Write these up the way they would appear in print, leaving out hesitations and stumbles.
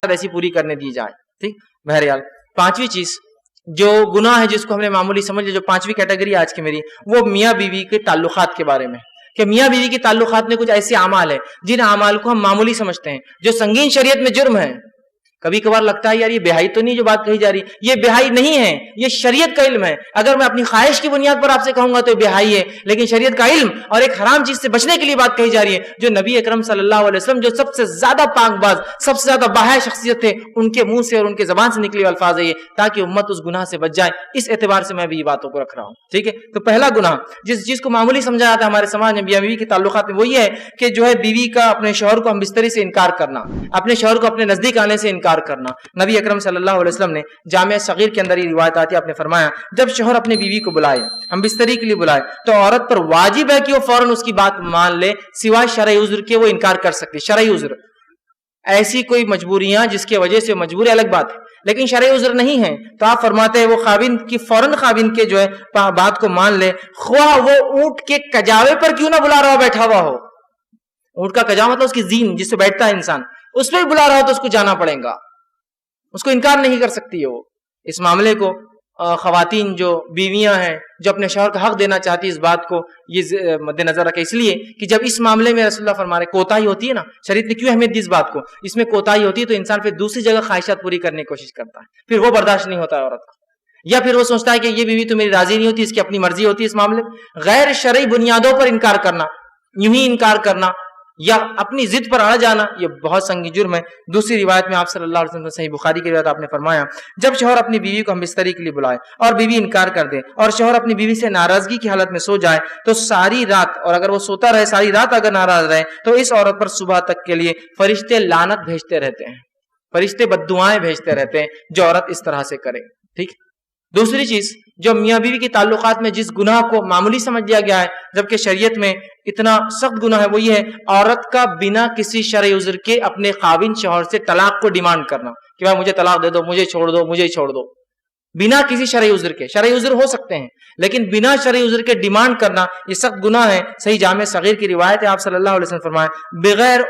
ایسی پوری کرنے دی جائے. ٹھیک. بہرحال پانچویں چیز جو گناہ ہے جس کو ہم نے معمولی سمجھ لیا، جو پانچویں کیٹیگری آج کی میری، وہ میاں بیوی کے تعلقات کے بارے میں، کہ میاں بیوی کے تعلقات میں کچھ ایسے اعمال ہیں جن اعمال کو ہم معمولی سمجھتے ہیں، جو سنگین شریعت میں جرم ہے. کبھی کبھار لگتا ہے یار یہ بہائی تو نہیں جو بات کہی جا رہی، یہ بہائی نہیں ہے، یہ شریعت کا علم ہے. اگر میں اپنی خواہش کی بنیاد پر آپ سے کہوں گا تو یہ بہائی ہے، لیکن شریعت کا علم اور ایک حرام چیز سے بچنے کے لیے بات کہی جا رہی ہے. جو نبی اکرم صلی اللہ علیہ وسلم جو سب سے زیادہ پاک باز، سب سے زیادہ باحیا شخصیت تھے، ان کے منہ سے اور ان کے زبان سے نکلے الفاظ ہے یہ، تاکہ امت اس گناہ سے بچ جائے. اس اعتبار سے میں بھی یہ باتوں کو رکھ رہا ہوں. ٹھیک ہے. تو پہلا گناہ جس چیز کو معمولی سمجھا جاتا ہے ہمارے سماج میں میاں بیوی کے تعلقات میں، وہ یہ ہے کہ جو ہے بیوی کا اپنے شوہر کو ہم بستری سے انکار کرنا، اپنے شوہر کو اپنے نزدیک آنے سے انکار کرنا. نبی اکرم صلی اللہ علیہ وسلم نے جامع صغیر کے اندر یہ روایت آتی ہے، آپ نے فرمایا جب شوہر اپنی بیوی کو بلائے، ہم بستری کے لیے بلائے، تو عورت پر واجب ہے کہ وہ فوراً اس کی بات مان لے، سوائے شرعی عذر کے وہ انکار کر سکتی. شرعی عذر، ایسی کوئی مجبوریاں جس کی وجہ سے مجبوری الگ بات ہے، لیکن شرعی عذر نہیں ہے تو آپ فرماتے ہیں وہ خاوند کی فوراً خاوند کے جو ہے بات کو مان لے، خواہ وہ اونٹ کے کجاوے پر کیوں نہ بلا رہا ہو، بیٹھا ہوا ہو. اونٹ کا کجاوا مطلب اس کی زین جس سے بیٹھتا ہے انسان، اس پہ بھی بلا رہا ہو تو اس کو جانا پڑے گا، اس کو انکار نہیں کر سکتی ہے وہ. اس معاملے کو خواتین جو بیویاں ہیں جو اپنے شوہر کا حق دینا چاہتی اس بات کو یہ مد نظر رکھے، اس لیے کہ جب اس معاملے میں رسول اللہ فرما رہے کوتاہی ہوتی ہے نا، شریعت نے کیوں اہمیت دی اس بات کو، اس میں کوتاہی ہوتی ہے تو انسان پھر دوسری جگہ خواہشات پوری کرنے کی کوشش کرتا ہے، پھر وہ برداشت نہیں ہوتا ہے عورت کو، یا پھر وہ سوچتا ہے کہ یہ بیوی تو میری راضی نہیں ہوتی، اس کی اپنی مرضی ہوتی ہے. اس معاملے میں غیر شرعی بنیادوں پر انکار کرنا، یوں ہی انکار کرنا یا اپنی ضد پر اڑ جانا، یہ بہت سنگین جرم ہے. دوسری روایت میں آپ صلی اللہ علیہ وسلم صحیح بخاری کی روایت آپ نے فرمایا جب شوہر اپنی بیوی کو ہم بستری کے لیے بلائے اور بیوی انکار کر دے اور شوہر اپنی بیوی سے ناراضگی کی حالت میں سو جائے تو ساری رات، اور اگر وہ سوتا رہے ساری رات اگر ناراض رہے تو اس عورت پر صبح تک کے لیے فرشتے لعنت بھیجتے رہتے ہیں، فرشتے بددعائیں بھیجتے رہتے ہیں جو عورت اس طرح سے کرے. ٹھیک. دوسری چیز جو میاں بیوی کے تعلقات میں جس گناہ کو معمولی سمجھ لیا گیا ہے جبکہ شریعت میں اتنا سخت گناہ ہے، وہ یہ ہے عورت کا بنا کسی شرعی عذر کے اپنے خاوند شوہر سے طلاق کو ڈیمانڈ کرنا کہ بھائی مجھے طلاق دے دو، مجھے چھوڑ دو، مجھے چھوڑ دو، بنا کسی شرعی عذر کے. شرعی عذر ہو سکتے ہیں لیکن بنا شرعی عذر کے ڈیمانڈ کرنا یہ سخت گناہ ہے. صحیح جامع صغیر کی روایت ہے، آپ صلی اللہ علیہ وسلم فرمایا بغیر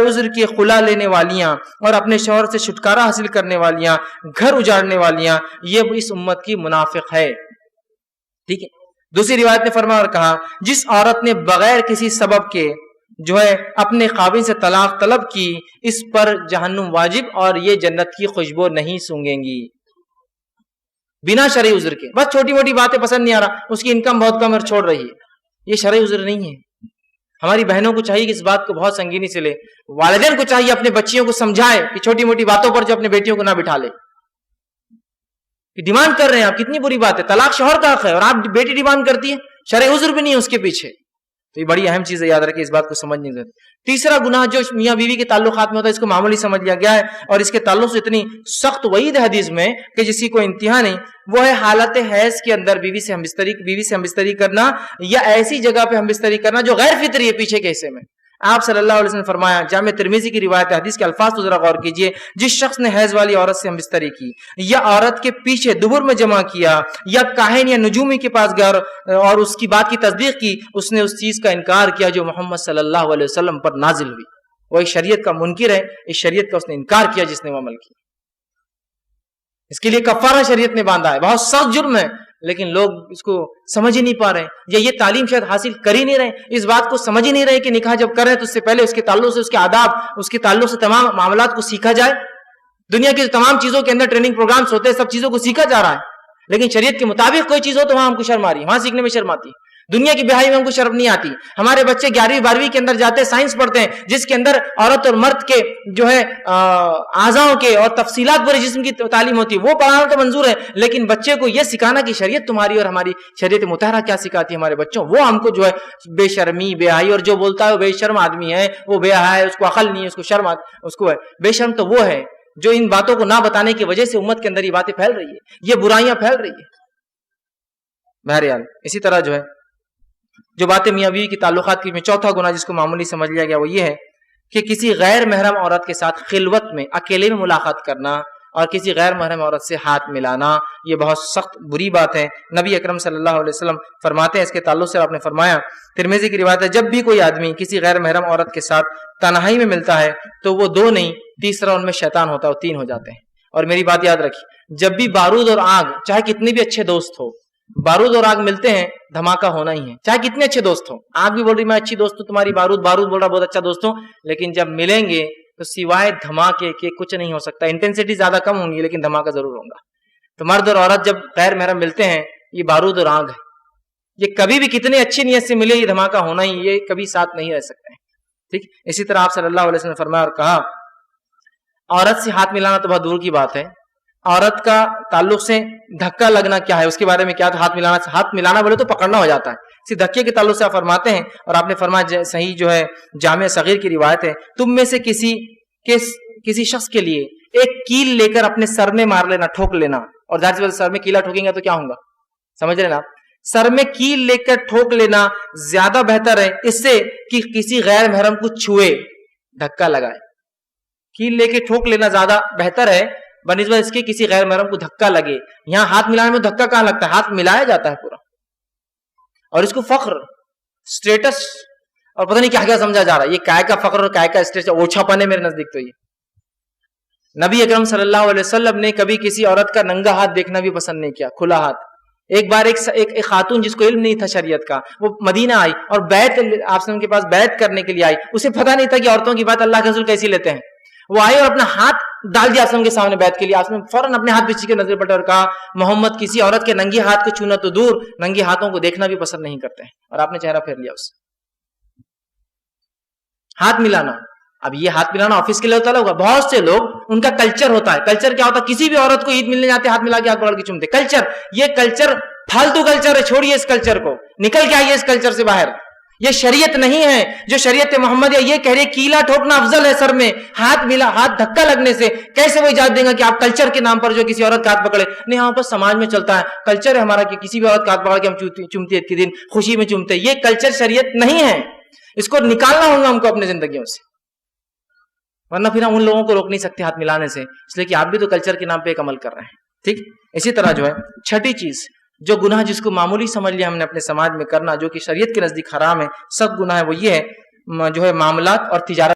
عذر کے خلا لینے والیاں اور اپنے شوہر سے چھٹکارا حاصل کرنے والیاں، گھر اجاڑنے والیاں، یہ اس امت کی منافق ہے. ٹھیک ہے. دوسری روایت نے فرمایا اور کہا جس عورت نے بغیر کسی سبب کے جو ہے اپنے خاوند سے طلاق طلب کی، اس پر جہنم واجب اور یہ جنت کی خوشبو نہیں سونگیں گی. بنا شرعی عذر کے، بس چھوٹی موٹی باتیں پسند نہیں آ رہا، اس کی انکم بہت کم اور چھوڑ رہی ہے، یہ شرعی عذر نہیں ہے. ہماری بہنوں کو چاہیے کہ اس بات کو بہت سنگینی سے لے، والدین کو چاہیے اپنے بچیوں کو سمجھائے کہ چھوٹی موٹی باتوں پر جو اپنے بیٹیوں کو نہ بٹھا لے. کہ ڈیمانڈ کر رہے ہیں آپ، کتنی بری بات ہے، طلاق شوہر کا حق ہے اور آپ بیٹی ڈیمانڈ کرتی ہے، شرعی عذر بھی نہیں ہے اس کے پیچھے. تو یہ بڑی اہم چیز ہے، یاد رکھیں اس بات کو سمجھنے کی ضرورت. تیسرا گناہ جو میاں بیوی کے تعلقات میں ہوتا ہے اس کو معمولی سمجھ لیا گیا ہے اور اس کے تعلق سے اتنی سخت وعید ہے حدیث میں کہ جس کی کوئی انتہا نہیں، وہ ہے حالت حیض کے اندر بیوی سے ہم بستری کرنا یا ایسی جگہ پہ ہم بستری کرنا جو غیر فطری ہے پیچھے کے حصے میں. آپ صلی اللہ علیہ وسلم نے فرمایا، جامع ترمذی کی روایت حدیث کے الفاظ تو ذرا غور کیجئے، جس شخص نے حیض والی عورت سے ہم بستری کی یا عورت کے پیچھے دبر میں جمع کیا یا کاہن یا نجومی کے پاس گیا اور اس کی بات کی تصدیق کی، اس نے اس چیز کا انکار کیا جو محمد صلی اللہ علیہ وسلم پر نازل ہوئی. وہ ایک شریعت کا منکر ہے، اس شریعت کا اس نے انکار کیا جس نے وہ عمل کیا. اس کے لیے کفارہ شریعت نے باندھا ہے، بہت سخت جرم ہے، لیکن لوگ اس کو سمجھ ہی نہیں پا رہے یا یہ تعلیم شاید حاصل کر ہی نہیں رہے، اس بات کو سمجھ ہی نہیں رہے کہ نکاح جب کریں تو اس سے پہلے اس کے تعلق سے، اس کے آداب، اس کے تعلق سے تمام معاملات کو سیکھا جائے. دنیا کی تمام چیزوں کے اندر ٹریننگ پروگرامز ہوتے ہیں، سب چیزوں کو سیکھا جا رہا ہے، لیکن شریعت کے مطابق کوئی چیز ہو تو وہاں ہم کو شرم آ رہی ہے، وہاں سیکھنے میں شرم آتی ہے. دنیا کی بہائی میں ہم کو شرم نہیں آتی. ہمارے بچے 11ویں 12ویں کے اندر جاتے ہیں، سائنس پڑھتے ہیں جس کے اندر عورت اور مرد کے جو ہے اعضاءوں کے اور تفصیلات پورے جسم کی تعلیم ہوتی ہے، وہ پڑھانا تو منظور ہے، لیکن بچے کو یہ سکھانا کہ شریعت تمہاری اور ہماری شریعت مطہرہ کیا سکھاتی ہے ہمارے بچوں، وہ ہم کو جو ہے بے شرمی بے حیائی، اور جو بولتا ہے وہ بے شرم آدمی ہے، وہ بے حیا ہے، اس کو عقل نہیں ہے، اس کو شرم اس کو ہے. بے شرم تو وہ ہے جو ان باتوں کو نہ بتانے کی وجہ سے امت کے اندر یہ باتیں پھیل رہی ہے، یہ برائیاں پھیل رہی ہے. بہرحال اسی طرح جو ہے جو باتیں میاں بیوی کی تعلقات کی میں چوتھا گناہ جس کو معمولی سمجھ لیا گیا وہ یہ ہے کہ کسی غیر محرم عورت کے ساتھ خلوت میں اکیلے میں ملاقات کرنا اور کسی غیر محرم عورت سے ہاتھ ملانا یہ بہت سخت بری بات ہے۔ نبی اکرم صلی اللہ علیہ وسلم فرماتے ہیں اس کے تعلق سے آپ نے فرمایا، ترمذی کی روایت ہے، جب بھی کوئی آدمی کسی غیر محرم عورت کے ساتھ تنہائی میں ملتا ہے تو وہ 2 نہیں، تیسرا ان میں شیطان ہوتا ہے، وہ 3 ہو جاتے ہیں۔ اور میری بات یاد رکھیے، جب بھی بارود اور آگ، چاہے کتنے بھی اچھے دوست ہو، بارود اور آگ ملتے ہیں دھماکہ ہونا ہی ہے، چاہے کتنے اچھے دوست ہو۔ آگ بھی بول رہی میں اچھی دوست ہوں تمہاری، بارود بول رہا بہت اچھا دوست ہوں، لیکن جب ملیں گے تو سوائے دھماکے کے کچھ نہیں ہو سکتا۔ انٹینسٹی زیادہ کم ہوں گی لیکن دھماکہ ضرور ہوگا۔ تو مرد اور عورت جب غیر محرم ملتے ہیں، یہ بارود اور آگ ہے، یہ کبھی بھی کتنے اچھی نیت سے ملے یہ دھماکہ ہونا ہی، یہ کبھی ساتھ نہیں رہ سکتے ہیں، ٹھیک۔ اسی طرح آپ صلی اللہ علیہ وسلم نے فرمایا اور کہا، عورت سے ہاتھ ملانا تو بہت دور کی بات ہے، عورت کا تعلق سے دھکا لگنا کیا ہے، اس کے بارے میں کیا؟ تو ہاتھ ملانا بولے تو پکڑنا ہو جاتا ہے، اسی دھکے کے تعلق سے آپ فرماتے ہیں، اور آپ نے فرمایا صحیح جو ہے جامع صغیر کی روایت ہے، تم میں سے کسی شخص کے لیے ایک کیل لے کر اپنے سر میں مار لینا، ٹھوک لینا، اور ظاہر سی بات سر میں کیلا ٹھوکیں گے تو کیا ہوگا، سمجھ رہے نا؟ سر میں کیل لے کر ٹھوک لینا زیادہ بہتر ہے اس سے کہ کسی غیر محرم کو چھوئے، دھکا لگائے۔ کیل لے کے ٹھوک لینا زیادہ بہتر ہے بنسبت اس کے کسی غیر محرم کو دھکا لگے۔ یہاں ہاتھ ملانے میں دھکا کہاں لگتا ہے، ہاتھ ملایا جاتا ہے پورا، اور اس کو فخر، سٹیٹس اور پتہ نہیں کیا کیا سمجھا جا رہا ہے۔ یہ کائے کا فخر اور کائے کا اسٹیٹس، اوچھا پن ہے میرے نزدیک۔ تو یہ نبی اکرم صلی اللہ علیہ وسلم نے کبھی کسی عورت کا ننگا ہاتھ دیکھنا بھی پسند نہیں کیا، کھلا ہاتھ۔ ایک بار ایک خاتون جس کو علم نہیں تھا شریعت کا، وہ مدینہ آئی اور بیعت آپ کے پاس بیعت کرنے کے لیے آئی، اسے پتہ نہیں تھا کہ عورتوں کی بات اللہ کے رسول کیسی لیتے ہیں۔ وہ آئی اور اپنا ہاتھ ڈال دیا آسم کے سامنے بیعت کے لیے، آسم فوراً اپنے ہاتھ پیچھے کے نظر پلٹے اور کہا، محمد کسی عورت کے ننگے ہاتھ کو چھونا تو دور، ننگے ہاتھوں کو دیکھنا بھی پسند نہیں کرتے ہیں، اور آپ نے چہرہ پھیر لیا اس سے۔ ہاتھ ملانا، اب یہ ہاتھ ملانا آفس کے لیے ہوتا ہوگا، بہت سے لوگ ان کا کلچر ہوتا ہے۔ کلچر کیا ہوتا ہے؟ کسی بھی عورت کو عید ملنے جاتے ہاتھ ملا کے ہاتھ پکڑ کے چومتے، کلچر۔ یہ کلچر پھالتو کلچر ہے، چھوڑیے اس کلچر کو، نکل کے آئیے اس کلچر سے باہر۔ یہ شریعت نہیں ہے جو شریعت محمد یہ کہہ رہے کیلا ٹھوکنا افضل ہے سر میں، ہاتھ ملا، ہاتھ دھکا لگنے سے کیسے وہ اجازت دیں گا کہ آپ کلچر کے نام پر جو کسی عورت کا ہاتھ پکڑے؟ نہیں، ہاں بس سماج میں چلتا ہے، کلچر ہے ہمارا کہ کسی بھی عورت کا ہاتھ پکڑ کے ہم چومتے عید کے دن خوشی میں چومتے۔ یہ کلچر شریعت نہیں ہے، اس کو نکالنا ہوگا ہم کو اپنے زندگیوں سے، ورنہ پھر ہم ان لوگوں کو روک نہیں سکتے ہاتھ ملانے سے، اس لیے کہ آپ بھی تو کلچر کے نام پہ ایک عمل کر رہے ہیں، ٹھیک۔ اسی طرح جو ہے چھٹی چیز، جو گناہ جس کو معمولی سمجھ لیا ہم نے اپنے سماج میں کرنا، جو کہ شریعت کے نزدیک حرام ہے، سخت گناہ ہے، وہ یہ ہے جو ہے معاملات اور تجارت